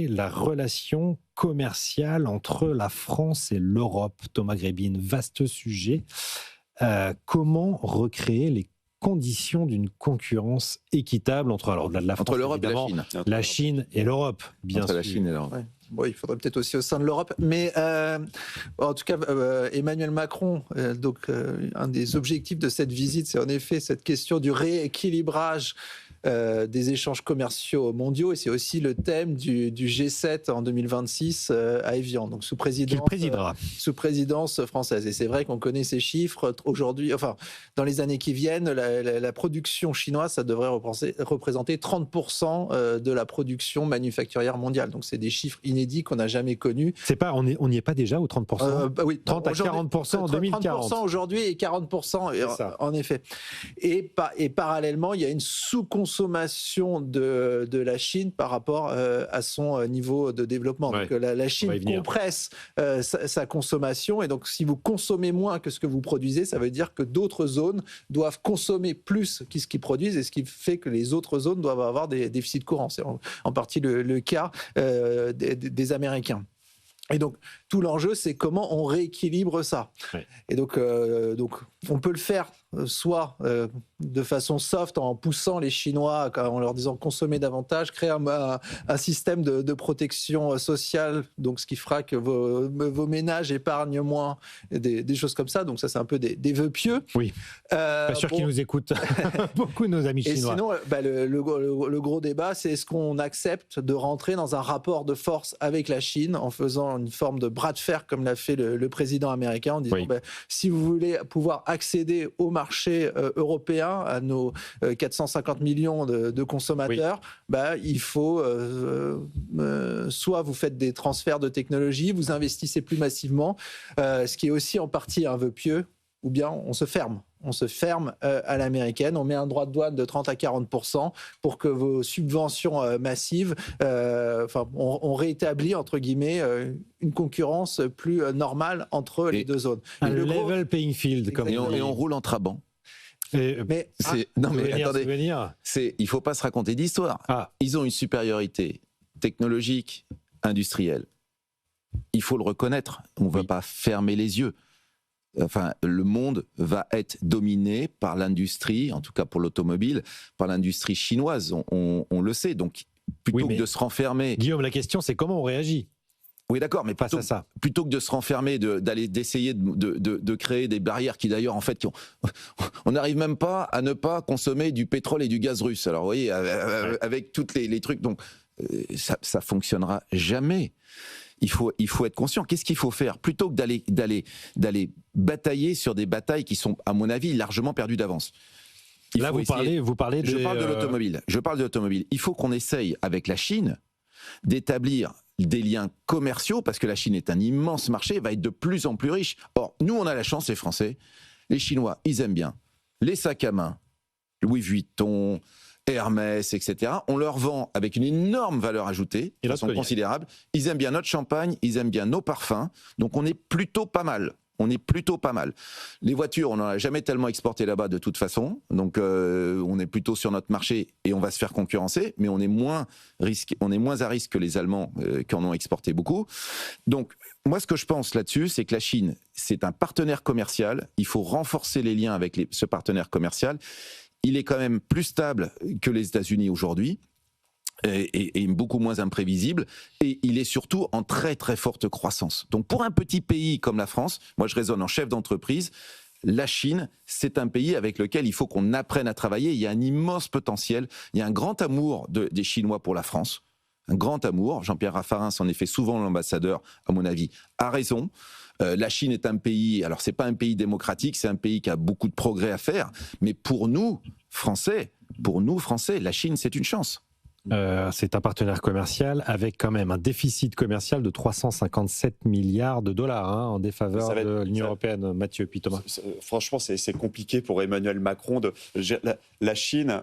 la relation commerciale entre la France et l'Europe. Thomas Grébin, vaste sujet. Comment recréer les conditions d'une concurrence équitable entre la France, entre l'Europe et la Chine. La Chine et l'Europe, bien entre sûr. La Chine et l'Europe. Ouais. Bon, il faudrait peut-être aussi au sein de l'Europe. Mais en tout cas, Emmanuel Macron, un des objectifs de cette visite, c'est en effet cette question du rééquilibrage des échanges commerciaux mondiaux, et c'est aussi le thème du G7 en 2026 à Évian, donc sous présidence française. Et c'est vrai qu'on connaît ces chiffres aujourd'hui, enfin dans les années qui viennent, la production chinoise, ça devrait représenter 30% de la production manufacturière mondiale. Donc c'est des chiffres inédits qu'on n'a jamais connus. C'est pas, on n'y est pas déjà aux 30%, oui, 30 à 40% en 2040. 30% aujourd'hui et 40% en effet. Et parallèlement, il y a une sous-consommation de la Chine par rapport à son niveau de développement. Ouais, donc la Chine compresse sa consommation, et donc si vous consommez moins que ce que vous produisez, ça veut dire que d'autres zones doivent consommer plus que ce qu'ils produisent, et ce qui fait que les autres zones doivent avoir des déficits courants. C'est en partie le cas des Américains. Et donc, tout l'enjeu, c'est comment on rééquilibre ça. Ouais. Et donc, on peut le faire soit de façon soft, en poussant les Chinois, en leur disant consommer davantage, créer un système de protection sociale, donc ce qui fera que vos ménages épargnent moins, des choses comme ça. Donc ça, c'est un peu des vœux pieux. Oui, pas sûr qu'ils nous écoutent, beaucoup de nos amis chinois. Et sinon, le gros débat, c'est est-ce qu'on accepte de rentrer dans un rapport de force avec la Chine en faisant une forme de bras de fer, comme l'a fait le président américain, en disant si vous voulez pouvoir accéder au marché européen, à nos 450 millions de consommateurs, il faut soit vous faites des transferts de technologie, vous investissez plus massivement, ce qui est aussi en partie un vœu pieux, ou bien on se ferme. On se ferme à l'américaine, on met un droit de douane de 30 à 40% pour que vos subventions massives, on réétablit, entre guillemets, une concurrence plus normale entre les deux zones. Un level playing field. Et on roule en Trabant. Mais attendez, il ne faut pas se raconter d'histoire. Ils ont une supériorité technologique, industrielle. Il faut le reconnaître. On ne va pas fermer les yeux. Enfin, le monde va être dominé par l'industrie, en tout cas pour l'automobile, par l'industrie chinoise, on le sait. Donc, plutôt que de se renfermer... Guillaume, la question, c'est comment on réagit ? Oui, d'accord, mais plutôt que de se renfermer, d'essayer de créer des barrières qui, d'ailleurs, en fait, on n'arrive même pas à ne pas consommer du pétrole et du gaz russe. Alors, vous voyez, avec tous les trucs, donc, ça fonctionnera jamais. Il faut être conscient. Qu'est-ce qu'il faut faire ? Plutôt que d'aller batailler sur des batailles qui sont, à mon avis, largement perdues d'avance. Là, vous parlez de... Je parle de l'automobile. Il faut qu'on essaye, avec la Chine, d'établir des liens commerciaux, parce que la Chine est un immense marché, va être de plus en plus riche. Or, nous, on a la chance, les Français. Les Chinois, ils aiment bien les sacs à main, Louis Vuitton, Hermès, etc. On leur vend avec une énorme valeur ajoutée, de façon considérable. Ils aiment bien notre champagne, ils aiment bien nos parfums. Donc on est plutôt pas mal. Les voitures, on n'en a jamais tellement exporté là-bas de toute façon. Donc on est plutôt sur notre marché et on va se faire concurrencer. Mais on est moins à risque que les Allemands qui en ont exporté beaucoup. Donc moi, ce que je pense là-dessus, c'est que la Chine, c'est un partenaire commercial. Il faut renforcer les liens avec ce partenaire commercial. Il est quand même plus stable que les États-Unis aujourd'hui et beaucoup moins imprévisible. Et il est surtout en très très forte croissance. Donc pour un petit pays comme la France, moi je raisonne en chef d'entreprise, la Chine, c'est un pays avec lequel il faut qu'on apprenne à travailler. Il y a un immense potentiel, il y a un grand amour des Chinois pour la France. Un grand amour. Jean-Pierre Raffarin s'en est fait souvent l'ambassadeur, à mon avis, a raison. La Chine est un pays, alors c'est pas un pays démocratique, c'est un pays qui a beaucoup de progrès à faire, mais pour nous, Français, la Chine, c'est une chance. C'est un partenaire commercial avec quand même un déficit commercial de 357 milliards de dollars en défaveur de l'Union européenne. Mathieu Thomas. Franchement, c'est compliqué pour Emmanuel Macron. La Chine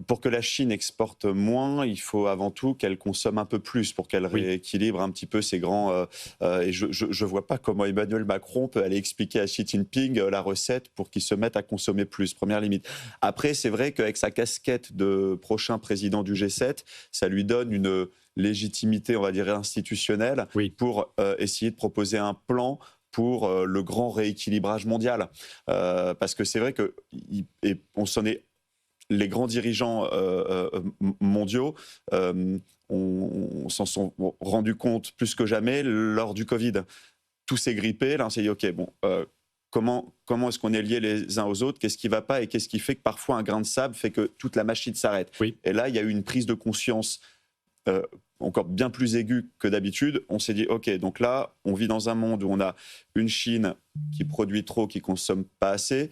pour que la Chine exporte moins, il faut avant tout qu'elle consomme un peu plus pour qu'elle rééquilibre un petit peu ses grands... et je ne vois pas comment Emmanuel Macron peut aller expliquer à Xi Jinping la recette pour qu'il se mette à consommer plus, première limite. Après, c'est vrai qu'avec sa casquette de prochain président du G7, ça lui donne une légitimité, on va dire, institutionnelle pour essayer de proposer un plan pour le grand rééquilibrage mondial. Parce que c'est vrai que on s'en est... Les grands dirigeants mondiaux on s'en sont rendus compte plus que jamais lors du Covid. Tout s'est grippé, là on s'est dit ok, bon, comment est-ce qu'on est liés les uns aux autres, qu'est-ce qui ne va pas et qu'est-ce qui fait que parfois un grain de sable fait que toute la machine s'arrête. Et là, il y a eu une prise de conscience encore bien plus aiguë que d'habitude. On s'est dit ok, donc là, on vit dans un monde où on a une Chine qui produit trop, qui ne consomme pas assez,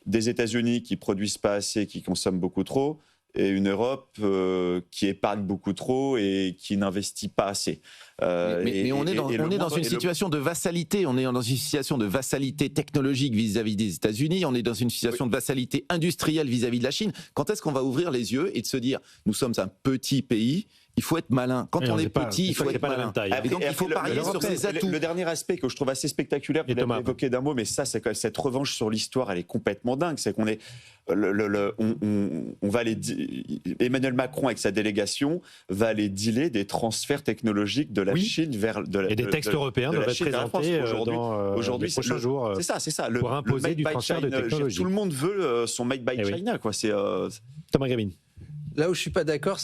des États-Unis qui produisent pas assez, qui consomment beaucoup trop, et une Europe qui épargne beaucoup trop et qui n'investit pas assez. Mais on est dans une situation de vassalité. On est dans une situation de vassalité technologique vis-à-vis des États-Unis. On est dans une situation de vassalité industrielle vis-à-vis de la Chine. Quand est-ce qu'on va ouvrir les yeux et de se dire, nous sommes un petit pays, il faut être malin. Quand on est petit, il faut être malin. Et donc, il faut parier sur ses atouts. Le dernier aspect que je trouve assez spectaculaire, vous l'avez évoqué d'un mot, mais ça, c'est que cette revanche sur l'histoire, elle est complètement dingue. C'est qu'on est, on va aller, Emmanuel Macron avec sa délégation va aller dealer des transferts technologiques de la Chine vers et des textes européens doivent être présentés aujourd'hui les prochains jours. C'est ça. Pour imposer du transfert de technologie. Tout le monde veut son Made by China, quoi. C'est Thomas Grébine. Là où je suis pas d'accord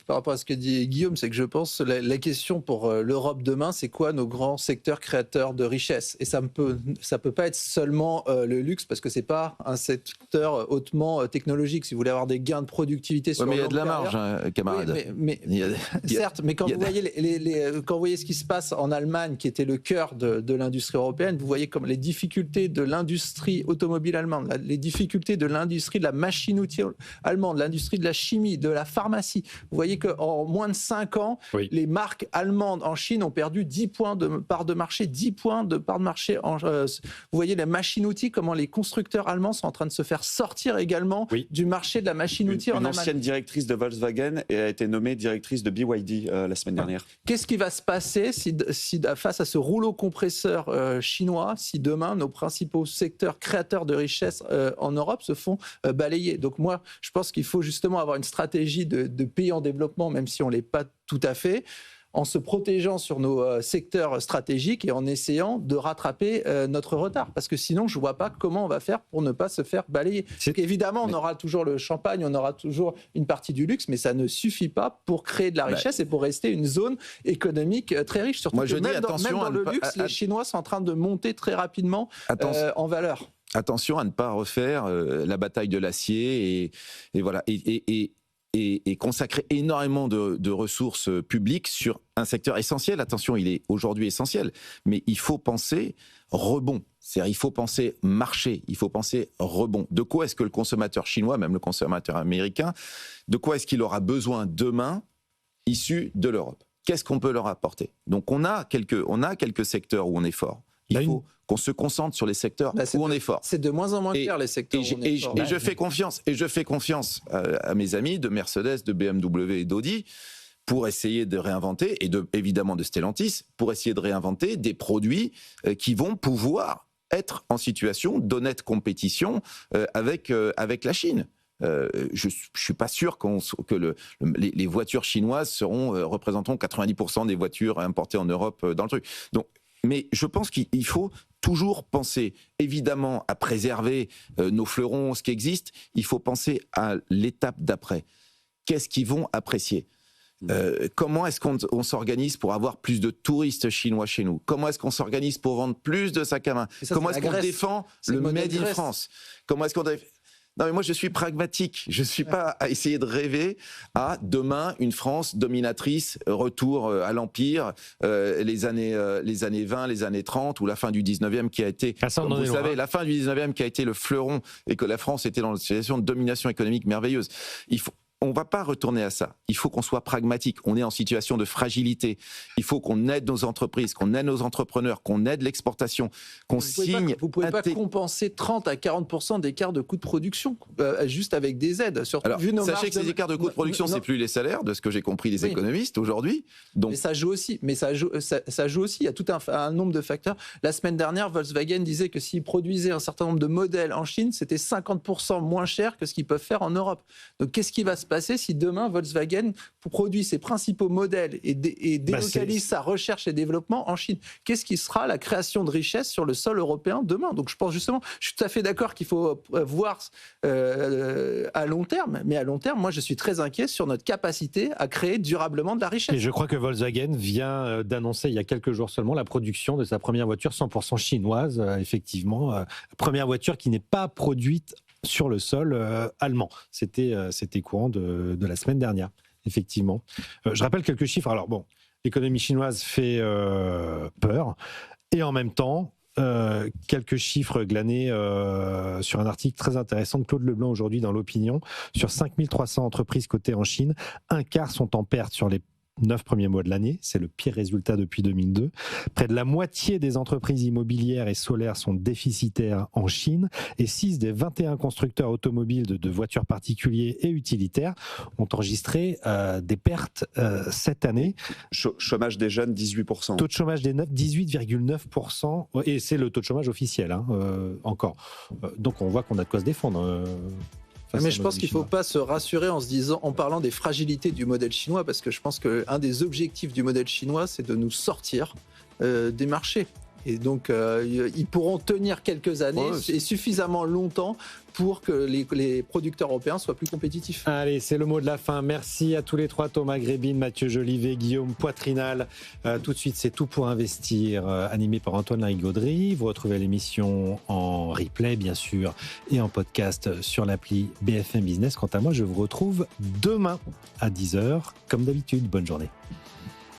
par rapport à ce que dit Guillaume, c'est que je pense la question pour l'Europe demain, c'est quoi nos grands secteurs créateurs de richesse. Et ça peut pas être seulement le luxe, parce que c'est pas un secteur hautement technologique. Si vous voulez avoir des gains de productivité sur mais il y a de la marge, camarade. Certes, mais quand vous voyez ce qui se passe en Allemagne, qui était le cœur de l'industrie européenne, vous voyez comme les difficultés de l'industrie automobile allemande, les difficultés de l'industrie de la machine-outil allemande, l'industrie de la chimie, de la pharmacie. Vous voyez qu'en moins de 5 ans, les marques allemandes en Chine ont perdu 10 points de part de marché, 10 points de part de marché. Vous voyez la machine-outil, comment les constructeurs allemands sont en train de se faire sortir également du marché de la machine-outil en Allemagne. Une ancienne directrice de Volkswagen a été nommée directrice de BYD la semaine dernière. Qu'est-ce qui va se passer si face à ce rouleau compresseur chinois, si demain nos principaux secteurs créateurs de richesse en Europe se font balayer? Donc moi, je pense qu'il faut justement avoir une stratégie de pays en développement, même si on ne l'est pas tout à fait, en se protégeant sur nos secteurs stratégiques et en essayant de rattraper notre retard. Parce que sinon, je ne vois pas comment on va faire pour ne pas se faire balayer. Évidemment, on aura toujours le champagne, on aura toujours une partie du luxe, mais ça ne suffit pas pour créer de la richesse et pour rester une zone économique très riche. Surtout que même dans le luxe, les Chinois sont en train de monter très rapidement en valeur. Attention à ne pas refaire la bataille de l'acier et voilà et consacrer énormément de ressources publiques sur un secteur essentiel. Attention, il est aujourd'hui essentiel, mais il faut penser rebond. C'est-à-dire, il faut penser marché, il faut penser rebond. De quoi est-ce que le consommateur chinois, même le consommateur américain, de quoi est-ce qu'il aura besoin demain issu de l'Europe? Qu'est-ce qu'on peut leur apporter? Donc on a quelques secteurs où on est fort. Il faut qu'on se concentre sur les secteurs où on est fort. C'est de moins en moins clair, les secteurs où on est fort. Et je fais confiance à mes amis de Mercedes, de BMW et d'Audi pour essayer de réinventer, et évidemment de Stellantis, pour essayer de réinventer des produits qui vont pouvoir être en situation d'honnête compétition avec la Chine. Je ne suis pas sûr que les voitures chinoises représenteront 90% des voitures importées en Europe dans le truc. Donc, mais je pense qu'il faut toujours penser, évidemment, à préserver nos fleurons, ce qui existe. Il faut penser à l'étape d'après. Qu'est-ce qu'ils vont apprécier? Comment est-ce qu'on s'organise pour avoir plus de touristes chinois chez nous? Comment est-ce qu'on s'organise pour vendre plus de sacs à main? Comment est-ce qu'on défend le Made in France? Comment est-ce qu'on... Non, mais moi, je suis pragmatique. Je ne suis pas à essayer de rêver à demain une France dominatrice, retour à l'Empire, les années 20, les années 30, ou la fin du 19e qui a été, comme vous savez, la fin du 19e qui a été le fleuron et que la France était dans une situation de domination économique merveilleuse. on va pas retourner à ça. Il faut qu'on soit pragmatique. On est en situation de fragilité. Il faut qu'on aide nos entreprises, qu'on aide nos entrepreneurs, qu'on aide l'exportation, qu'on signe. Vous pouvez pas compenser 30 à 40% d'écart de coûts de production juste avec des aides. Surtout alors, vu nos sachez que ces écarts de coûts de production, c'est plus les salaires, de ce que j'ai compris des économistes aujourd'hui. Donc, mais ça joue aussi. Il y a tout un nombre de facteurs. La semaine dernière, Volkswagen disait que s'ils produisaient un certain nombre de modèles en Chine, c'était 50% moins cher que ce qu'ils peuvent faire en Europe. Donc, qu'est-ce qui va se passer si demain Volkswagen produit ses principaux modèles et délocalise sa recherche et développement en Chine? Qu'est-ce qui sera la création de richesse sur le sol européen demain? Donc je pense justement, je suis tout à fait d'accord qu'il faut voir à long terme, mais à long terme, moi je suis très inquiet sur notre capacité à créer durablement de la richesse. Et je crois que Volkswagen vient d'annoncer il y a quelques jours seulement la production de sa première voiture 100% chinoise, effectivement, première voiture qui n'est pas produite sur le sol allemand. C'était courant de la semaine dernière, effectivement. Je rappelle quelques chiffres. Alors bon, l'économie chinoise fait peur. Et en même temps, quelques chiffres glanés sur un article très intéressant de Claude Leblanc aujourd'hui dans l'Opinion. Sur 5300 entreprises cotées en Chine, un quart sont en perte sur les 9 premiers mois de l'année, c'est le pire résultat depuis 2002. Près de la moitié des entreprises immobilières et solaires sont déficitaires en Chine et 6 des 21 constructeurs automobiles de voitures particuliers et utilitaires ont enregistré des pertes cette année. Chômage des jeunes, 18%. Taux de chômage des 18,9%, et c'est le taux de chômage officiel, encore. Donc on voit qu'on a de quoi se défendre. Mais je pense qu'il ne faut pas se rassurer en parlant des fragilités du modèle chinois, parce que je pense qu'un des objectifs du modèle chinois, c'est de nous sortir des marchés. Et donc, ils pourront tenir quelques années et suffisamment longtemps pour que les producteurs européens soient plus compétitifs. Allez, c'est le mot de la fin. Merci à tous les trois, Thomas Grébine, Mathieu Jolivet, Guillaume Poitrinal. Tout de suite, c'est Tout pour investir, animé par Antoine Larigauderie. Vous retrouvez l'émission en replay, bien sûr, et en podcast sur l'appli BFM Business. Quant à moi, je vous retrouve demain à 10h, comme d'habitude. Bonne journée.